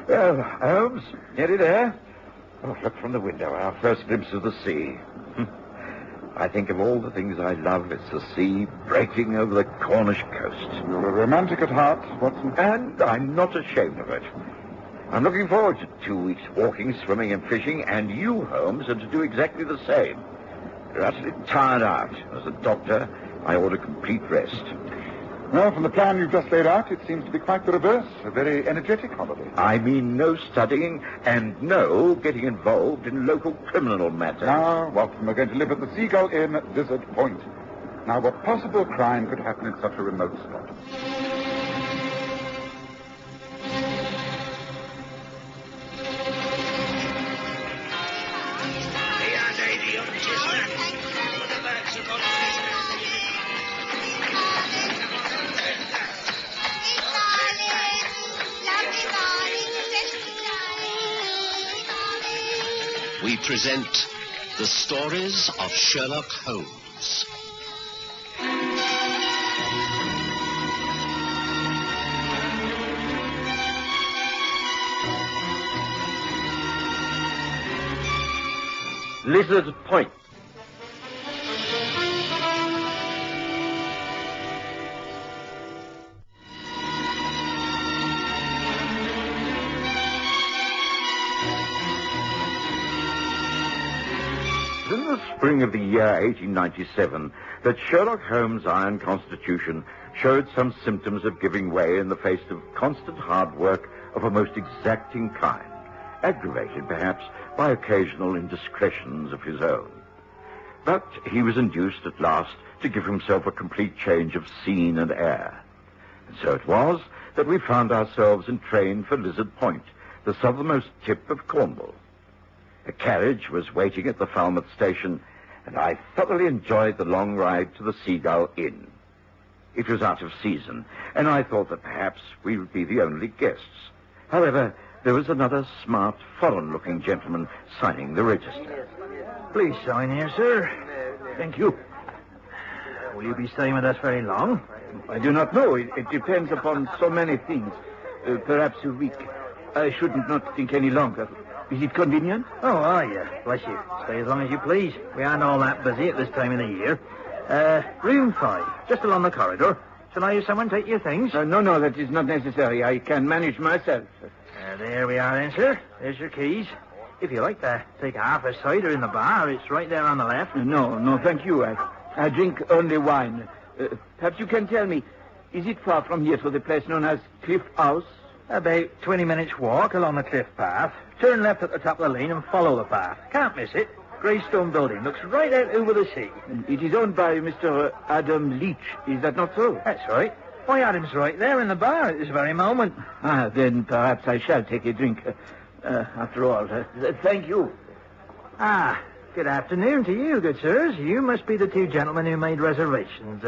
Well, Holmes, nearly there. Oh, look from the window, our first glimpse of the sea. I think of all the things I love, it's the sea breaking over the Cornish coast. You're a romantic at heart, Watson. And I'm not ashamed of it. I'm looking forward to 2 weeks walking, swimming, and fishing, and you, Holmes, are to do exactly the same. You're utterly tired out. As a doctor, I order complete rest. Well, from the plan you've just laid out, it seems to be quite the reverse. A very energetic holiday. I mean no studying and no getting involved in local criminal matters. Now, Watson, we're going to live at the Seagull Inn at Lizard Point. Now, what possible crime could happen in such a remote spot? We present the stories of Sherlock Holmes. Lizard Point. In the spring of the year 1897, that Sherlock Holmes' iron constitution showed some symptoms of giving way in the face of constant hard work of a most exacting kind, aggravated perhaps by occasional indiscretions of his own. But he was induced at last to give himself a complete change of scene and air. And so it was that we found ourselves entrained for Lizard Point, the southernmost tip of Cornwall. A carriage was waiting at the Falmouth station, and I thoroughly enjoyed the long ride to the Seagull Inn. It was out of season, and I thought that perhaps we would be the only guests. However, there was another smart, foreign-looking gentleman signing the register. Please sign here, sir. Thank you. Will you be staying with us very long? I do not know. It depends upon so many things. Perhaps a week. I should not think any longer. Is it convenient? Oh, are you? Bless you. Stay as long as you please. We aren't all that busy at this time of the year. Room 5, just along the corridor. Shall I have someone take your things? No, that is not necessary. I can manage myself. There we are then, sir. There's your keys. If you like to take half a cider in the bar, it's right there on the left. No, thank you. I drink only wine. Perhaps you can tell me, is it far from here to the place known as Cliff House? About 20 minutes walk along the cliff path. Turn left at the top of the lane and follow the path. Can't miss it. Grey stone building. Looks right out over the sea. It is owned by Mr. Adam Leach. Is that not so? That's right. Why, Adam's right there in the bar at this very moment. Then perhaps I shall take a drink. After all, thank you. Good afternoon to you, good sirs. You must be the two gentlemen who made reservations.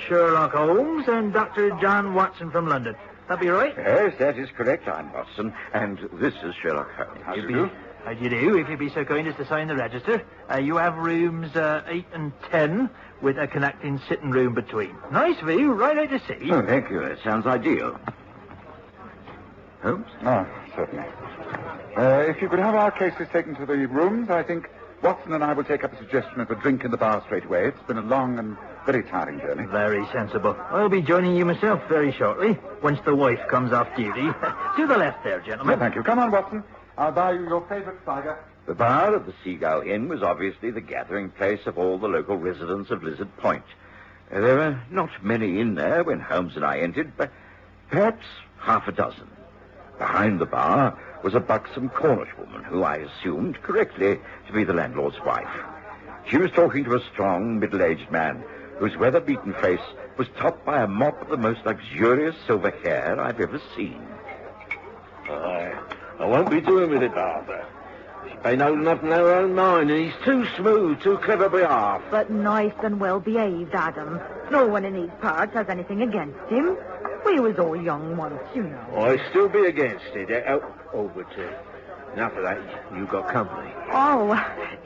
Sherlock Holmes and Dr. John Watson from London. That be right? Yes, that is correct. I'm Watson, and this is Sherlock Holmes. How do you do? How do you do? If you'd be so kind as to sign the register. You have rooms 8 and 10 with a connecting sitting room between. Nice view, right out to sea. Oh, thank you. That sounds ideal. Holmes? Oh, certainly. If you could have our cases taken to the rooms, I think Watson and I will take up a suggestion of a drink in the bar straight away. It's been a long and very tiring journey. Very sensible. I'll be joining you myself very shortly, once the wife comes off duty. To the left there, gentlemen. Yeah, thank you. Come on, Watson. I'll buy you your favorite cider. The bar of the Seagull Inn was obviously the gathering place of all the local residents of Lizard Point. There were not many in there when Holmes and I entered, but perhaps half a dozen. Behind the bar was a buxom Cornish woman who I assumed correctly to be the landlord's wife. She was talking to a strong, middle-aged man whose weather-beaten face was topped by a mop of the most luxurious silver hair I've ever seen. I won't be doing with it, Arthur. She ain't old enough to know her own mind, and he's too smooth, too clever by half. But nice and well-behaved, Adam. No one in these parts has anything against him. We was all young once, you know. I still be against it. Over to enough of that. You got company. Oh,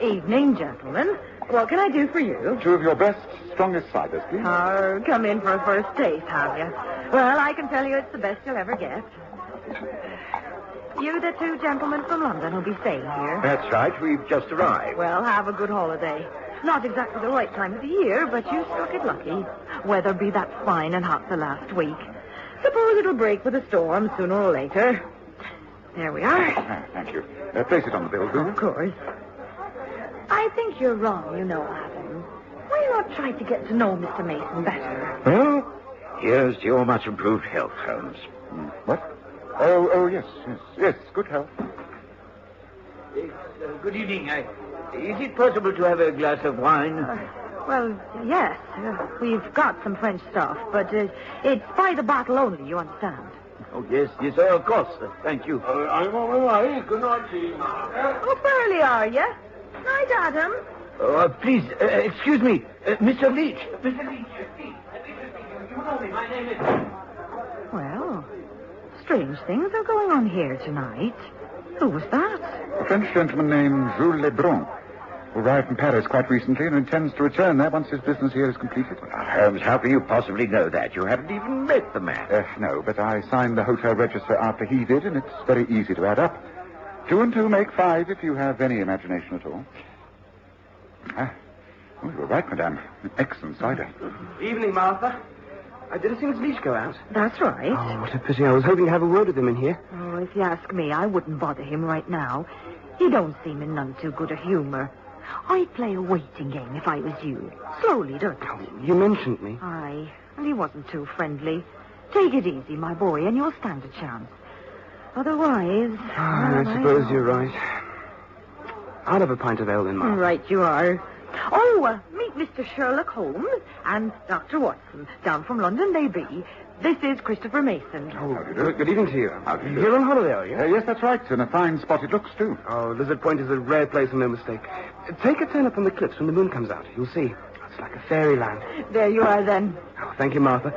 evening, gentlemen. What can I do for you? 2 of your best, strongest ciders, please. Oh, come in for a first taste, have you? Well, I can tell you it's the best you'll ever get. You the two gentlemen from London who'll be staying here? That's right. We've just arrived. Well, have a good holiday. Not exactly the right time of the year, but you struck it lucky. Weather be that fine and hot the last week. Suppose it'll break with a storm sooner or later. There we are. Thank you. Place it on the bill, do Of course. I think you're wrong, you know, Adam. Why not try to get to know Mr. Mason better? Well, here's to your much improved health, Holmes. What? Oh, yes. Good health. Good evening. Is it possible to have a glass of wine? Well, yes. We've got some French stuff, but it's by the bottle only, you understand. Oh, yes, of course. Thank you. I'm on my way. Good night to you, Martha. Up early, are you? Night, Adam. Please, excuse me. Mr. Leach. Mr. Leach, please. You know me. My name is... Well, strange things are going on here tonight. Who was that? A French gentleman named Jules Lebrun, who arrived from Paris quite recently and intends to return there once his business here is completed. Holmes, how can you possibly know that? You haven't even met the man. No, but I signed the hotel register after he did, and it's very easy to add up. 2 and 2 make 5 if you have any imagination at all. You were right, madame. An excellent cider. Evening, Martha. Did I see Miss Leach go out? That's right. Oh, what a pity. I was hoping to have a word with him in here. Oh, if you ask me, I wouldn't bother him right now. He don't seem in none too good a humor. I'd play a waiting game if I was you. Slowly, don't you? Oh, you mentioned me. Aye, and he wasn't too friendly. Take it easy, my boy, and you'll stand a chance. Otherwise... I suppose you're right. I'll have a pint of ale then, Martha. Right you are. Oh, meet Mr. Sherlock Holmes and Dr. Watson. Down from London they be. This is Christopher Mason. Oh, good evening to you. You're on holiday, are you? Yes, that's right, and a fine spot it looks, too. Oh, Lizard Point is a rare place and no mistake. Take a turn up on the cliffs when the moon comes out. You'll see. It's like a fairyland. There you are, then. Oh, thank you, Martha.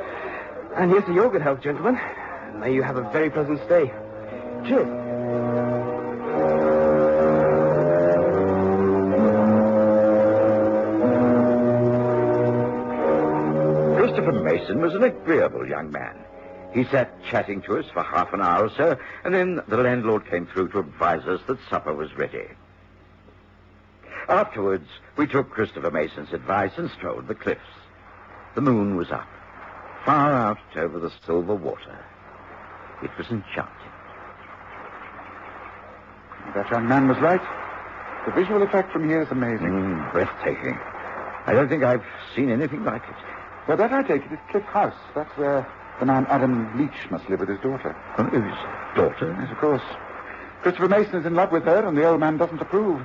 And here's to your good health, gentlemen. And may you have a very pleasant stay. Cheers. Christopher Mason was an agreeable young man. He sat chatting to us for half an hour or so, and then the landlord came through to advise us that supper was ready. Afterwards, we took Christopher Mason's advice and strolled the cliffs. The moon was up, far out over the silver water. It was enchanting. That young man was right. The visual effect from here is amazing. Breathtaking. I don't think I've seen anything like it. Well, that I take it is Cliff House. That's where the man Adam Leach must live with his daughter. Oh, his daughter? Yes, of course. Christopher Mason is in love with her, and the old man doesn't approve.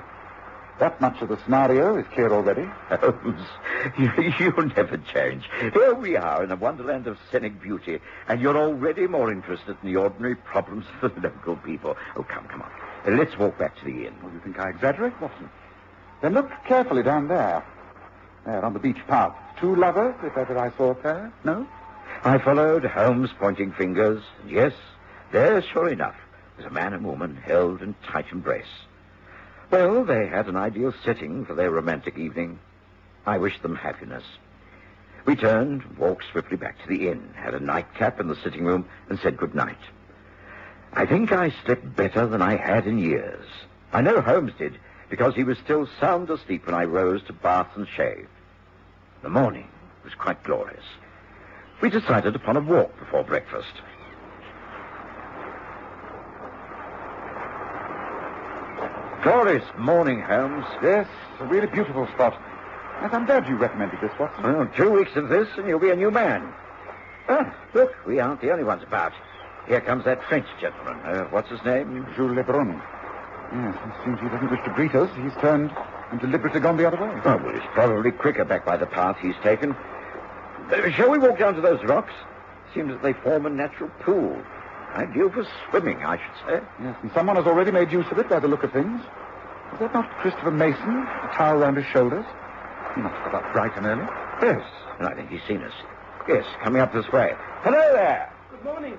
That much of the scenario is clear already. Holmes, you'll never change. Here we are in a wonderland of scenic beauty, and you're already more interested in the ordinary problems of the local people. Oh, come on. Let's walk back to the inn. Oh, you think I exaggerate, Watson? Then look carefully down there. There, on the beach path. 2 lovers, if ever I saw a pair. No? I followed, Holmes pointing fingers. Yes, there, sure enough, was a man and woman held in tight embrace. Well, they had an ideal setting for their romantic evening. I wished them happiness. We turned, walked swiftly back to the inn, had a nightcap in the sitting room, and said good night. I think I slept better than I had in years. I know Holmes did, because he was still sound asleep when I rose to bath and shave. The morning was quite glorious. We decided upon a walk before breakfast. Glorious morning, Holmes. Yes, a really beautiful spot. And I'm glad you recommended this, Watson. Well, 2 weeks of this, and you'll be a new man. Ah, look, we aren't the only ones about. Here comes that French gentleman. What's his name? Jules Lebrun. Yes, it seems he doesn't wish to greet us. He's turned and deliberately gone the other way. Oh, well, he's probably quicker back by the path he's taken. Shall we walk down to those rocks? Seems that they form a natural pool. Ideal for swimming, I should say. Yes, and someone has already made use of it by the look of things. Is that not Christopher Mason, a towel round his shoulders? He must have got up bright and early. Yes, and I think he's seen us. Yes, coming up this way. Hello there. Good morning.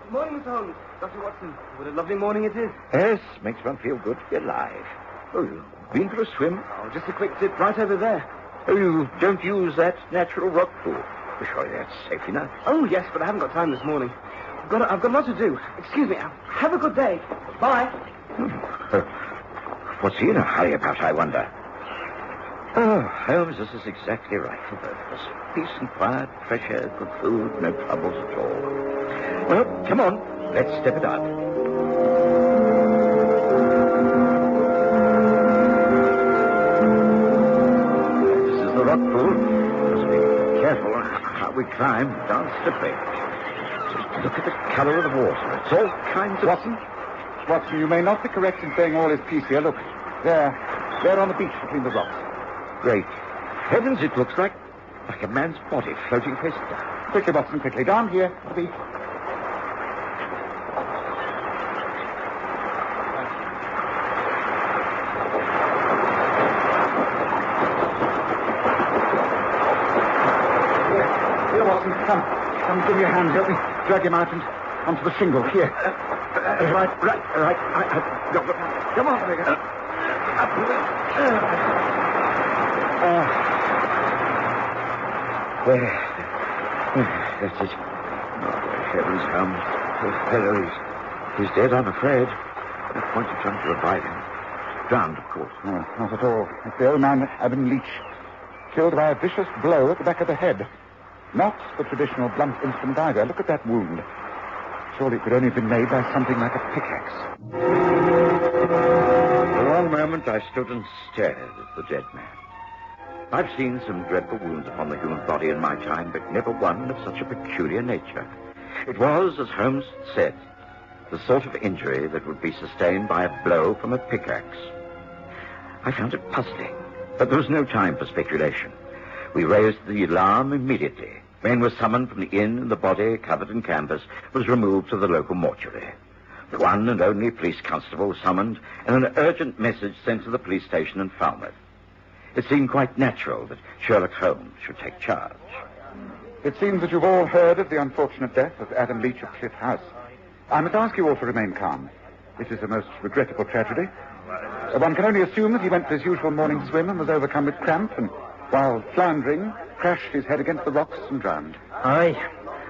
Good morning, Mr. Holmes. Dr. Watson, what a lovely morning it is. Yes, makes one feel good to be alive. Oh, you've been for a swim? Oh, just a quick dip right over there. Oh, you don't use that natural rock pool? Well, surely that's safe enough. Oh, yes, but I haven't got time this morning. I've got a lot to do. Excuse me. Have a good day. Bye. What's he in a hurry about, I wonder? Oh, Holmes, this is exactly right for both of us. Peace and quiet, fresh air, good food, no troubles at all. Well, come on, let's step it up. This is the rock pool. Must be careful how we climb. Down slippery. Just look at the color of the water. It's all kinds of... Watson, you may not be correct in saying all is peace here. Look, there on the beach between the rocks. Great heavens, it looks like a man's body floating face down. Quickly, Watson, quickly. Down here, the beach. Here, Watson, come, give me a hand. Help me drag him out and onto the shingle. Here. Right. Come on. That's it. Oh, heavens, Holmes. Poor fellow, he's dead, I'm afraid. No point in trying to revive him. Drowned, of course. No, not at all. It's the old man, Adam Leach, killed by a vicious blow at the back of the head. Not the traditional blunt instrument either. Look at that wound. Surely it could only have been made by something like a pickaxe. For one moment, I stood and stared at the dead man. I've seen some dreadful wounds upon the human body in my time, but never one of such a peculiar nature. It was, as Holmes said, the sort of injury that would be sustained by a blow from a pickaxe. I found it puzzling, but there was no time for speculation. We raised the alarm immediately. Men were summoned from the inn, and the body, covered in canvas, was removed to the local mortuary. The one and only police constable was summoned, and an urgent message sent to the police station in Falmouth. It seemed quite natural that Sherlock Holmes should take charge. It seems that you've all heard of the unfortunate death of Adam Leach of Cliff House. I must ask you all to remain calm. This is a most regrettable tragedy. One can only assume that he went for his usual morning swim and was overcome with cramp, and while floundering, crashed his head against the rocks and drowned. Aye.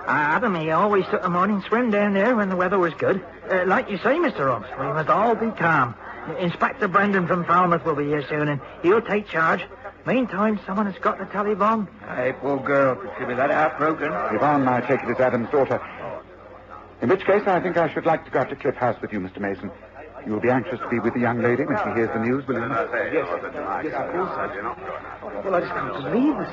Adam, he always took a morning swim down there when the weather was good. Like you say, Mr. Holmes, we must all be calm. Inspector Brendan from Falmouth will be here soon, and he'll take charge. Meantime, someone has got the telephone. Hey, poor girl. She'll be that heartbroken. Yvonne, I take it, is Adam's daughter. In which case, I think I should like to go up to Cliff House with you, Mr. Mason. You will be anxious to be with the young lady when she hears the news, will you? Yes, of course I do. Well, I just can't believe this.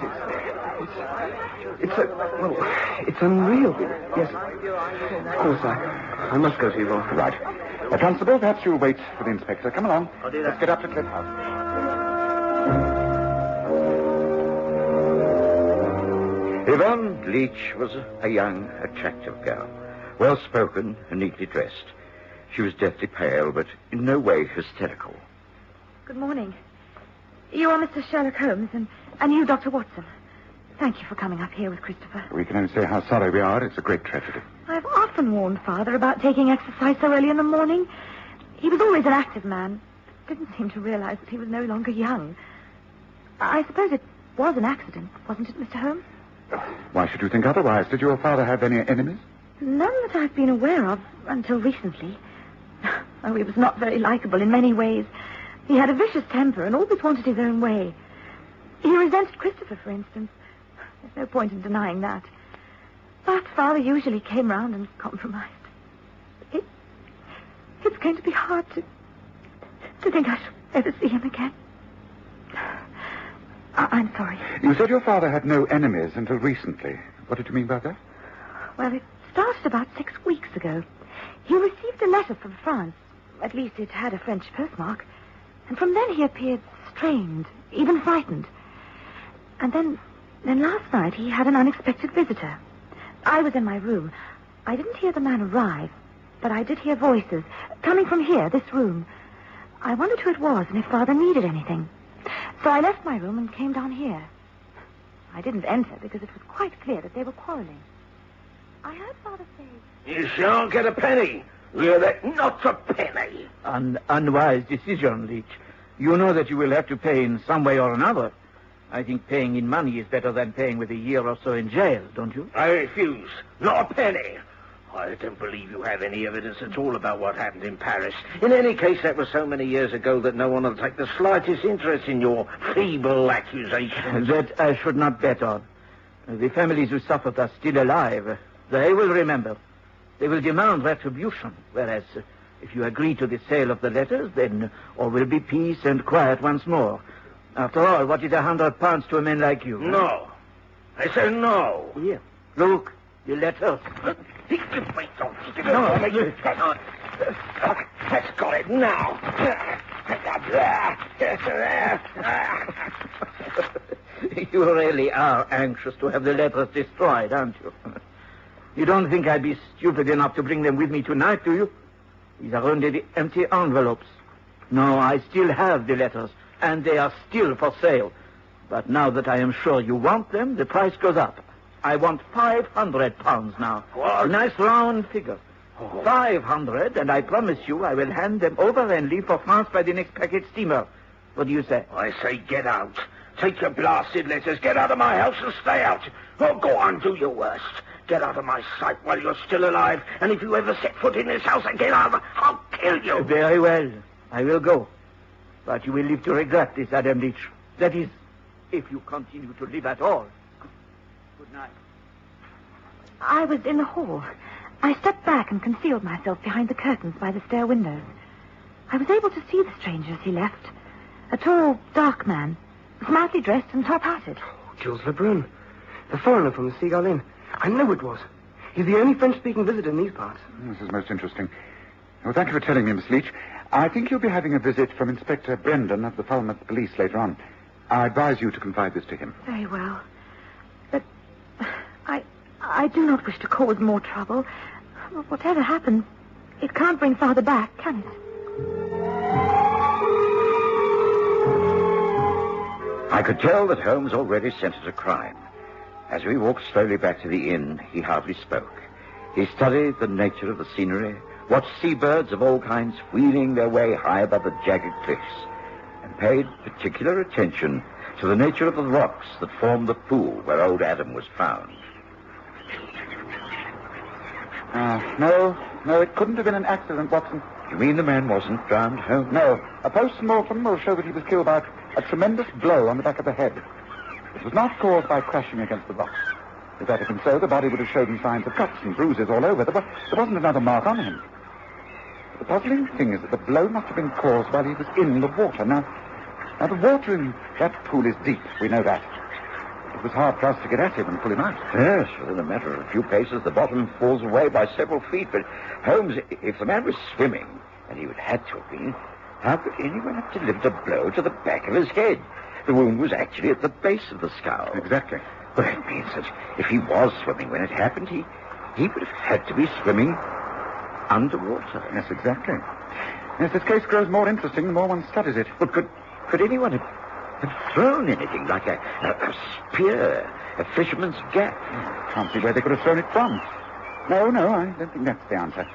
It's unreal. Yes, of course I must go to Yvonne. Right. Constable, perhaps you'll wait for the inspector. Come along. I'll do that. Let's get up to Cliff House. Yvonne Leach was a young, attractive girl, well-spoken and neatly dressed. She was deathly pale, but in no way hysterical. Good morning. You are Mr. Sherlock Holmes, and you, Dr. Watson. Thank you for coming up here with Christopher. We can only say how sorry we are. It's a great tragedy. I've often warned Father about taking exercise so early in the morning. He was always an active man. Didn't seem to realize that he was no longer young. I suppose it was an accident, wasn't it, Mr. Holmes? Why should you think otherwise? Did your father have any enemies? None that I've been aware of until recently. Oh, he was not very likable in many ways. He had a vicious temper and always wanted his own way. He resented Christopher, for instance. There's no point in denying that. But Father usually came round and compromised. It's going to be hard to think I shall ever see him again. I'm sorry. You said your father had no enemies until recently. What did you mean by that? Well, it started about 6 weeks ago. He received a letter from France. At least it had a French postmark. And from then he appeared strained, even frightened. And then last night he had an unexpected visitor. I was in my room. I didn't hear the man arrive, but I did hear voices coming from here, this room. I wondered who it was and if Father needed anything. So I left my room and came down here. I didn't enter because it was quite clear that they were quarreling. I heard Father say... You shan't get a penny. Hear that? Not a penny. An unwise decision, Leach. You know that you will have to pay in some way or another. I think paying in money is better than paying with a year or so in jail, don't you? I refuse. Not a penny. I don't believe you have any evidence at all about what happened in Paris. In any case, that was so many years ago that no one will take the slightest interest in your feeble accusations. That I should not bet on. The families who suffered are still alive. They will remember. They will demand retribution, whereas if you agree to the sale of the letters, then all will be peace and quiet once more. After all, what is £100 to a man like you? No. I say no. Here, look, the letters. Wait, don't. No. Let's got it now. You really are anxious to have the letters destroyed, aren't you? You don't think I'd be stupid enough to bring them with me tonight, do you? These are only the empty envelopes. No, I still have the letters, and they are still for sale. But now that I am sure you want them, the price goes up. I want £500 now. What? A nice round figure. 500, and I promise you I will hand them over and leave for France by the next packet steamer. What do you say? I say get out. Take your blasted letters. Get out of my house and stay out. Oh, go on, do your worst. Get out of my sight while you're still alive. And if you ever set foot in this house again, I'll kill you. Very well. I will go. But you will live to regret this, Adam Leach. That is, if you continue to live at all. Good night. I was in the hall. I stepped back and concealed myself behind the curtains by the stair windows. I was able to see the stranger as he left. A tall, dark man, smartly dressed and top-hatted. Jules Lebrun, the foreigner from the Seagull Inn. I knew it was. He's the only French-speaking visitor in these parts. This is most interesting. Well, thank you for telling me, Miss Leach. I think you'll be having a visit from Inspector Brendan of the Falmouth Police later on. I advise you to confide this to him. Very well. But I do not wish to cause more trouble. Whatever happens, it can't bring Father back, can it? I could tell that Holmes already scented a crime. As we walked slowly back to the inn, he hardly spoke. He studied the nature of the scenery, watched seabirds of all kinds wheeling their way high above the jagged cliffs, and paid particular attention to the nature of the rocks that formed the pool where old Adam was found. No, it couldn't have been an accident, Watson. You mean the man wasn't drowned, Holmes? No, a post-mortem will show that he was killed by a tremendous blow on the back of the head. It was not caused by crashing against the rocks. If that had been so, the body would have shown signs of cuts and bruises all over. There wasn't another mark on him. But the puzzling thing is that the blow must have been caused while he was in the water. Now, the water in that pool is deep. We know that. It was hard for us to get at him and pull him out. Yes, within a matter of a few paces, the bottom falls away by several feet. But, Holmes, if the man was swimming, and he would have to have been, how could anyone have delivered a blow to the back of his head? The wound was actually at the base of the skull. Exactly. Well, that means that if he was swimming when it happened, he would have had to be swimming underwater. Yes, exactly. Yes, this case grows more interesting the more one studies it. But could anyone have thrown anything like a spear, a fisherman's gaff? Can't see where they could have thrown it from. No, I don't think that's the answer.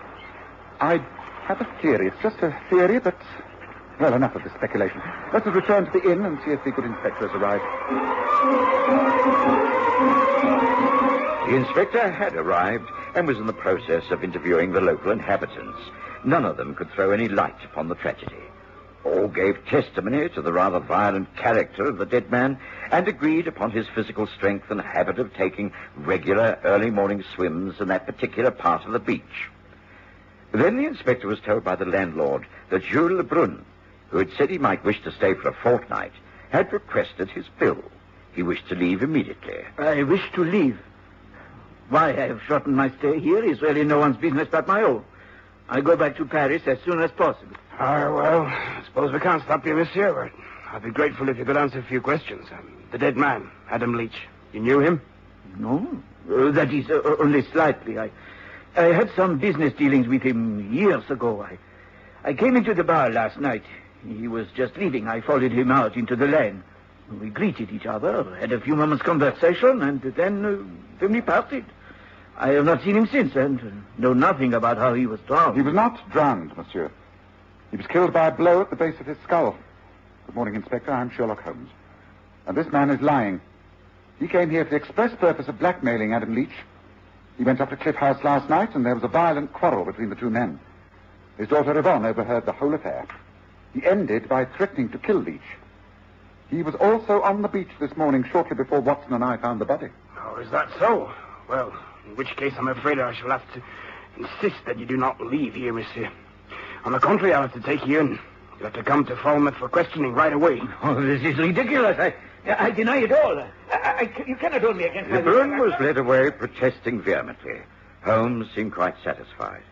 I have a theory. It's just a theory, but... Well, enough of this speculation. Let us return to the inn and see if the good inspector has arrived. The inspector had arrived and was in the process of interviewing the local inhabitants. None of them could throw any light upon the tragedy. All gave testimony to the rather violent character of the dead man and agreed upon his physical strength and habit of taking regular early morning swims in that particular part of the beach. Then the inspector was told by the landlord that Jules Lebrun, who had said he might wish to stay for a fortnight, had requested his bill. He wished to leave immediately. I wish to leave. Why I have shortened my stay here is really no one's business but my own. I go back to Paris as soon as possible. Well, I suppose we can't stop you, monsieur, but I'd be grateful if you could answer a few questions. The dead man, Adam Leach, you knew him? No, that is only slightly. I had some business dealings with him years ago. I came into the bar last night. He was just leaving. I followed him out into the lane. We greeted each other, had a few moments' conversation, and then we parted. I have not seen him since, and know nothing about how he was drowned. He was not drowned, monsieur. He was killed by a blow at the base of his skull. Good morning, Inspector. I'm Sherlock Holmes. And this man is lying. He came here for the express purpose of blackmailing Adam Leach. He went up to Cliff House last night, and there was a violent quarrel between the two men. His daughter Yvonne overheard the whole affair. He ended by threatening to kill Leach. He was also on the beach this morning shortly before Watson and I found the body. Oh, is that so? Well, in which case I'm afraid I shall have to insist that you do not leave here, monsieur. On the contrary, I'll have to take you in. You'll have to come to Falmouth for questioning right away. Oh, this is ridiculous. I deny it all. You cannot hold me against my... Lebrun was led away protesting vehemently. Holmes seemed quite satisfied.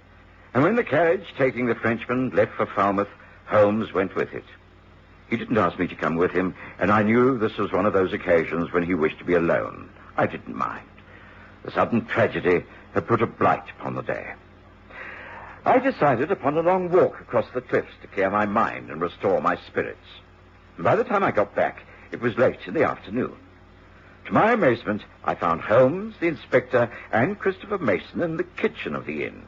And when the carriage taking the Frenchman left for Falmouth, Holmes went with it. He didn't ask me to come with him, and I knew this was one of those occasions when he wished to be alone. I didn't mind. The sudden tragedy had put a blight upon the day. I decided upon a long walk across the cliffs to clear my mind and restore my spirits. And by the time I got back, it was late in the afternoon. To my amazement, I found Holmes, the inspector, and Christopher Mason in the kitchen of the inn.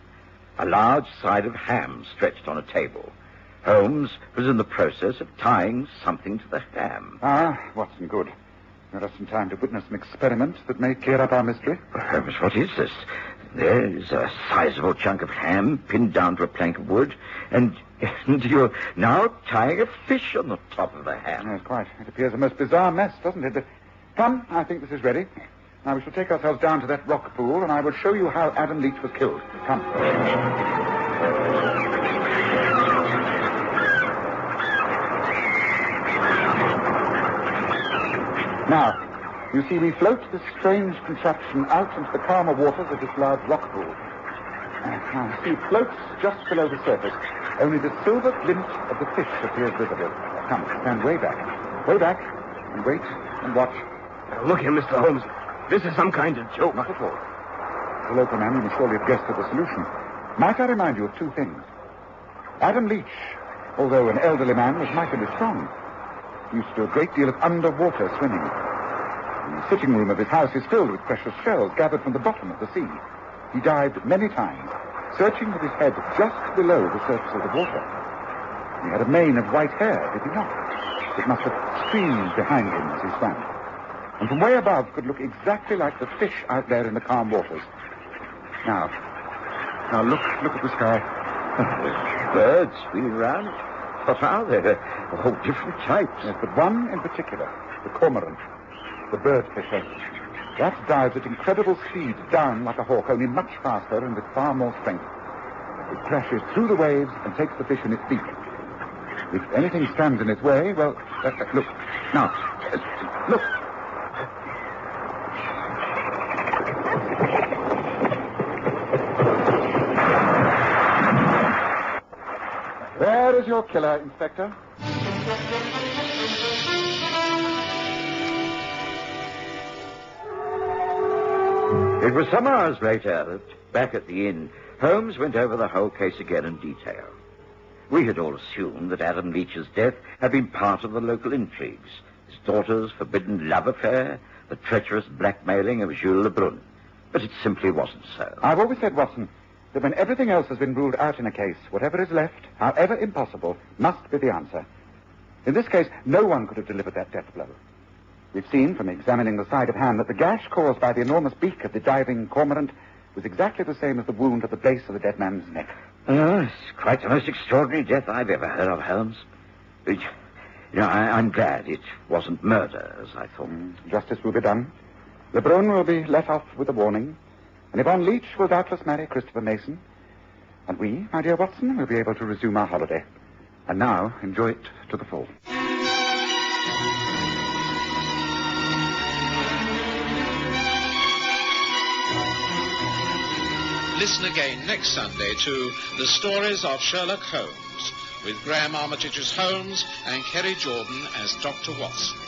A large side of ham stretched on a table. Holmes was in the process of tying something to the ham. Ah, Watson, good. There is some time to witness an experiment that may clear up our mystery. Holmes, what is this? There's a sizable chunk of ham pinned down to a plank of wood, and you're now tying a fish on the top of the ham. Yes, quite. It appears a most bizarre mess, doesn't it? But come, I think this is ready. Now we shall take ourselves down to that rock pool, and I will show you how Adam Leach was killed. Come. Now, you see, we float this strange contraption out into the calmer waters of this large rock pool. Now, see, it floats just below the surface. Only the silver glint of the fish appears visible. Come, stand way back, and wait and watch. Now, look here, Mr. Holmes. This is some kind of joke. Not at all. The local man, you must surely have guessed at the solution. Might I remind you of two things? Adam Leach, although an elderly man, was mightily strong. He used to do a great deal of underwater swimming. The sitting room of his house is filled with precious shells gathered from the bottom of the sea. He dived many times, searching with his head just below the surface of the water. He had a mane of white hair, did he not? It must have streamed behind him as he swam. And from way above could look exactly like the fish out there in the calm waters. Now look at the sky. Birds wheeling round. What are they? All different types. Yes, but one in particular, the cormorant, the bird fisher. That dives at incredible speed down like a hawk, only much faster and with far more strength. It crashes through the waves and takes the fish in its beak. If anything stands in its way, well, look. Now, look. There is your killer, Inspector. It was some hours later that, back at the inn, Holmes went over the whole case again in detail. We had all assumed that Adam Leach's death had been part of the local intrigues, his daughter's forbidden love affair, the treacherous blackmailing of Jules Lebrun. But it simply wasn't so. I've always said, Watson, that when everything else has been ruled out in a case, whatever is left, however impossible, must be the answer. In this case, no one could have delivered that death blow. We've seen, from examining the side of ham, that the gash caused by the enormous beak of the diving cormorant was exactly the same as the wound at the base of the dead man's neck. Oh, it's quite the most extraordinary death I've ever heard of, Holmes. I'm glad it wasn't murder, as I thought. Justice will be done. Lebrun will be let off with a warning. And Yvonne Leach will doubtless marry Christopher Mason. And we, my dear Watson, will be able to resume our holiday. And now, enjoy it to the full. Listen again next Sunday to The Stories of Sherlock Holmes, with Graham Armitage as Holmes and Kerry Jordan as Dr. Watson.